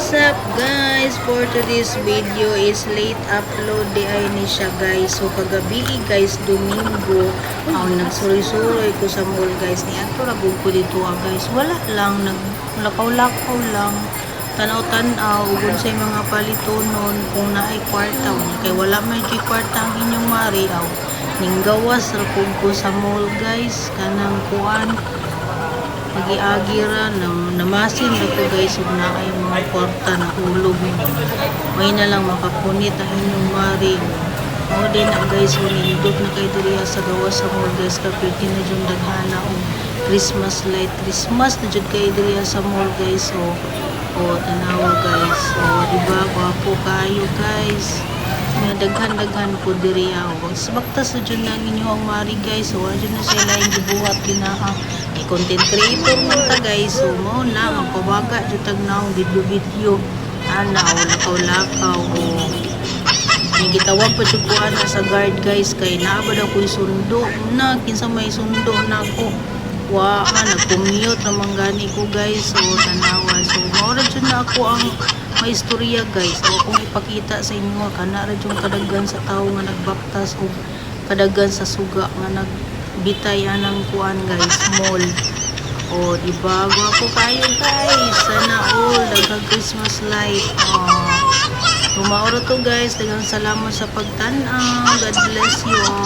What's up guys? For today's video is late upload di ay ni siya guys. So kagabi guys, Domingo, nagsuroy-suroy ko sa mall guys. Ni ato ragog ko dito guys. Wala lang, naglakaw-lakaw lang. Tanaw-tanaw, ugod sa mga palitonon kung naay kwarta. Kay wala may kwarta ang inyong mariaw. Ninggawas rakog ko sa mall guys. Kanang kuan agi-agira namasin ako guys ug naay mga kwarta na hulog may na lang makapunit ang inyong mari o din na guys unindot na kay diriya sa gawas sa mall guys kapit na jud daghana og Christmas light Christmas na jud kay diriya sa mall guys so tanawa guys so diba gwapo kayo guys nga daghan po diriya o sabaktas na jud nang inyong mari guys so jud na sila yung gibuhat kinaa content creator man ta guys so mo na magpabaga jud tag naong video ana o lakaw-lakaw o gitawag pa jud ko ana sa guard guys kay naa ba daw ko'y sundo na kinsa may sundo na ko wa nag-commute naman gani ko guys so tanawa so mao jud na ako ang may istorya guys so kung ipakita sa inyo kana ra jud kadaghan sa tawo nga nagbaktas o kadaghan sa suga nga nagbitay anang kuan guys mall o diba gwapo kayo guys sana all daghang Christmas light Rumaoro to guys daghang salamat sa pagtan-aw God bless you all.